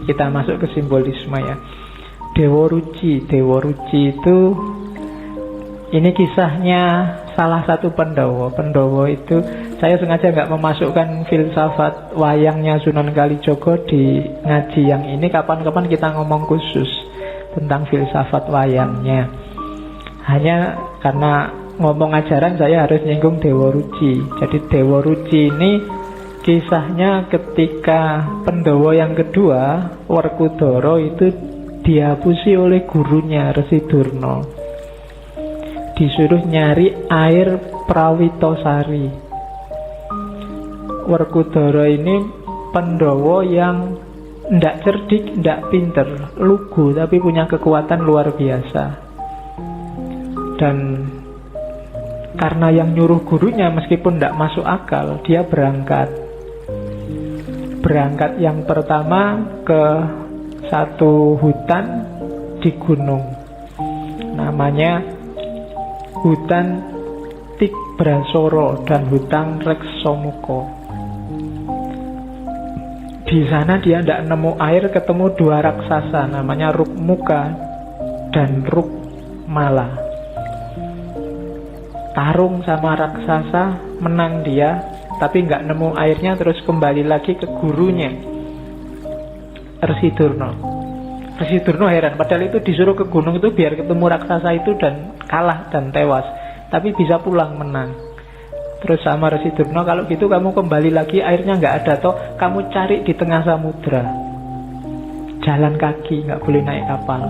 Kita masuk ke simbolisme ya. Dewa Ruci itu, ini kisahnya salah satu Pandhawa. Pandhawa itu, saya sengaja nggak memasukkan filsafat wayangnya Sunan Kalijaga di ngaji yang ini. Kapan-kapan kita ngomong khusus tentang filsafat wayangnya. Hanya karena ngomong ajaran saya harus nyinggung Dewa Ruci. Jadi Dewa Ruci ini kisahnya ketika Pandhawa yang kedua, Werkudara, itu dihapusi oleh gurunya Resi Durna. Disuruh nyari air Prawitosari. Werkudara ini Pandhawa yang ndak cerdik, ndak pinter, lugu, tapi punya kekuatan luar biasa. Dan karena yang nyuruh gurunya meskipun ndak masuk akal, dia berangkat yang pertama ke satu hutan di gunung, namanya hutan Tibrasara dan hutan Reksamuka. Di sana dia tidak nemu air, ketemu dua raksasa namanya Rukmuka dan Rukmala. Tarung sama raksasa, menang dia, tapi nggak nemu airnya, terus kembali lagi ke gurunya Resi Durna. Resi Durna heran, padahal itu disuruh ke gunung itu biar ketemu raksasa itu dan kalah dan tewas, tapi bisa pulang menang. Terus sama Resi Durna, kalau gitu kamu kembali lagi, airnya nggak ada toh, kamu cari di tengah samudra, jalan kaki, nggak boleh naik kapal.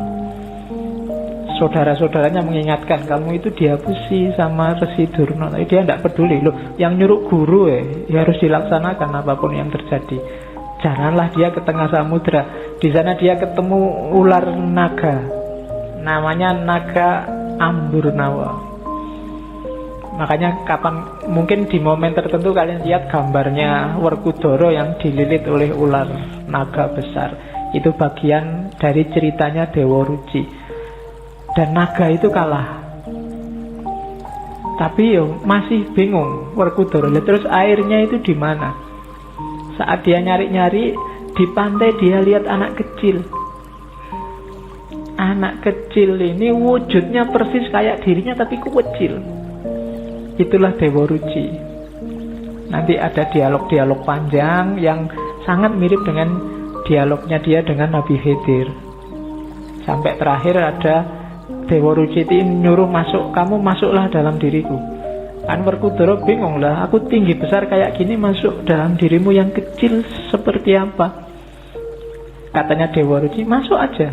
Saudara-saudaranya mengingatkan, kamu itu dihapusi sama Resi Durna, tapi dia tidak peduli. Loh, yang nyuruh guru ya harus dilaksanakan apapun yang terjadi. Janganlah dia ke tengah samudra. Di sana dia ketemu ular naga, namanya naga Amburnawa. Makanya mungkin di momen tertentu kalian lihat gambarnya Werkudara yang dililit oleh ular naga besar. Itu bagian dari ceritanya Dewa Ruci. Dan naga itu kalah. Tapi masih bingung Werkudara. Terus airnya itu di mana? Saat dia nyari-nyari di pantai, dia lihat anak kecil. Anak kecil ini wujudnya persis kayak dirinya tapi kecil. Itulah Dewa Ruci. Nanti ada dialog-dialog panjang yang sangat mirip dengan dialognya dia dengan Nabi Khidir. Sampai terakhir ada Dewa Ruci itu nyuruh masuk, kamu masuklah dalam diriku. Kan Werkudara bingung lah, aku tinggi besar kayak gini masuk dalam dirimu yang kecil seperti apa? Katanya Dewa Ruci, masuk aja.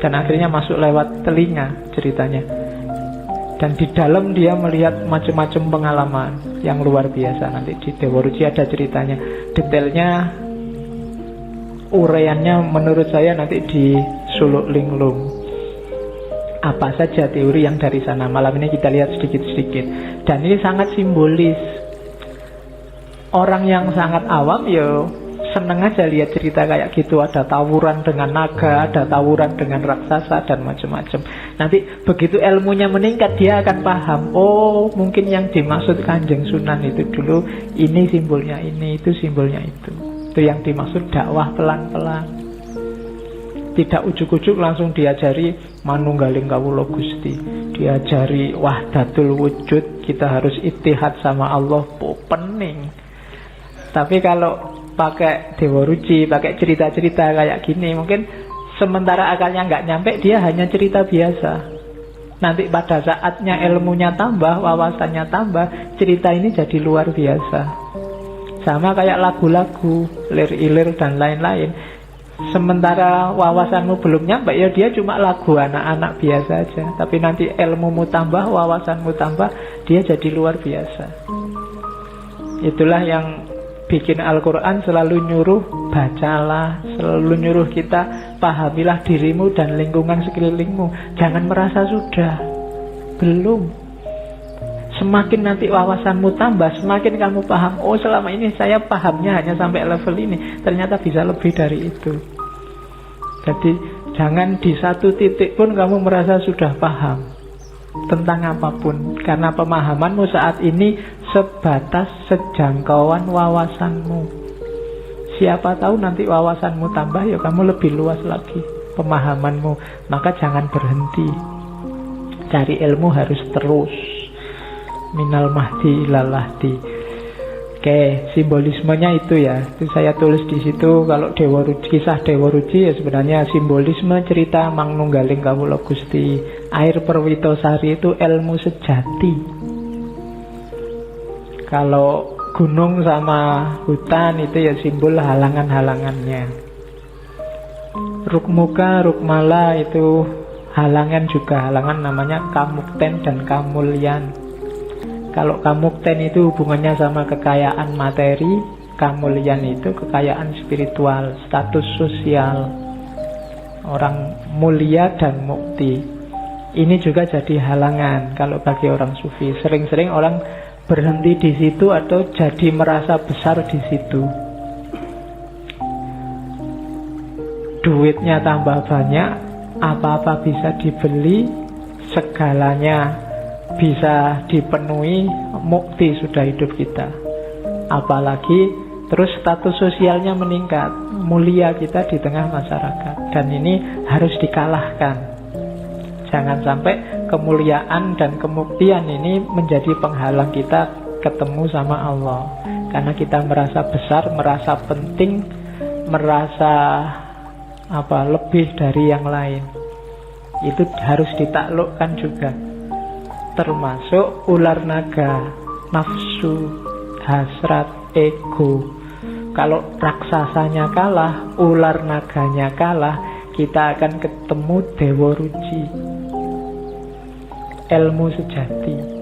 Dan akhirnya masuk lewat telinga ceritanya. Dan di dalam dia melihat macam-macam pengalaman yang luar biasa. Nanti di Dewa Ruci ada ceritanya. Detailnya, uraiannya menurut saya nanti di Suluk Linglung. Apa saja teori yang dari sana. Malam ini kita lihat sedikit-sedikit. Dan ini sangat simbolis. Orang yang sangat awam seneng aja lihat cerita kayak gitu. Ada tawuran dengan naga, ada tawuran dengan raksasa dan macam-macam. Nanti begitu ilmunya meningkat, dia akan paham. Oh, mungkin yang dimaksud Kanjeng Sunan itu dulu, ini simbolnya ini, itu simbolnya itu. Itu yang dimaksud dakwah pelan-pelan. Tidak ujuk-ujuk langsung diajari manunggaling kawula Gusti, diajari wahdatul wujud, kita harus ittihad sama Allah, pening. Tapi kalau pakai Dewa Ruci, pakai cerita-cerita kayak gini, mungkin sementara akalnya nggak nyampe, dia hanya cerita biasa. Nanti pada saatnya ilmunya tambah, wawasannya tambah, cerita ini jadi luar biasa. Sama kayak lagu-lagu, lir-ilir dan lain-lain. Sementara wawasanmu belum nyampe, dia cuma lagu anak-anak biasa aja. Tapi nanti ilmumu tambah, wawasanmu tambah, dia jadi luar biasa. Itulah yang bikin Al-Quran selalu nyuruh bacalah, selalu nyuruh kita pahamilah dirimu dan lingkungan sekelilingmu. Jangan merasa sudah, belum. Semakin nanti wawasanmu tambah, semakin kamu paham, oh selama ini saya pahamnya hanya sampai level ini, ternyata bisa lebih dari itu. Jadi jangan di satu titik pun kamu merasa sudah paham. tentang apapun. Karena pemahamanmu saat ini sebatas sejangkauan wawasanmu. Siapa tahu nanti wawasanmu tambah, ya kamu lebih luas lagi pemahamanmu. Maka jangan berhenti. Cari ilmu harus terus. Minal mahdi ilal lahdi. Oke, simbolismenya itu ya. Itu saya tulis di situ. Kalau kisah Dewa Ruci ya sebenarnya simbolisme cerita Mangnunggaling Kawula Gusti. Air Perwitosari itu ilmu sejati. Kalau gunung sama hutan itu ya simbol halangan-halangannya. Rukmuka, Rukmala itu halangan juga. Halangan namanya Kamukten dan Kamulyan. Kalau kamukten itu hubungannya sama kekayaan materi, kamulyan itu kekayaan spiritual, status sosial. Orang mulia dan mukti. Ini juga jadi halangan kalau bagi orang sufi. Sering-sering orang berhenti di situ atau jadi merasa besar di situ. Duitnya tambah banyak, apa-apa bisa dibeli, segalanya bisa dipenuhi, mukti sudah hidup kita. Apalagi terus status sosialnya meningkat, mulia kita di tengah masyarakat. Dan ini harus dikalahkan. Jangan sampai kemuliaan dan kemuktian ini menjadi penghalang kita ketemu sama Allah. Karena kita merasa besar, merasa penting, merasa lebih dari yang lain. Itu harus ditaklukkan juga. Termasuk ular naga, nafsu, hasrat, ego. Kalau raksasanya kalah, ular naganya kalah, kita akan ketemu Dewa Ruci, ilmu sejati.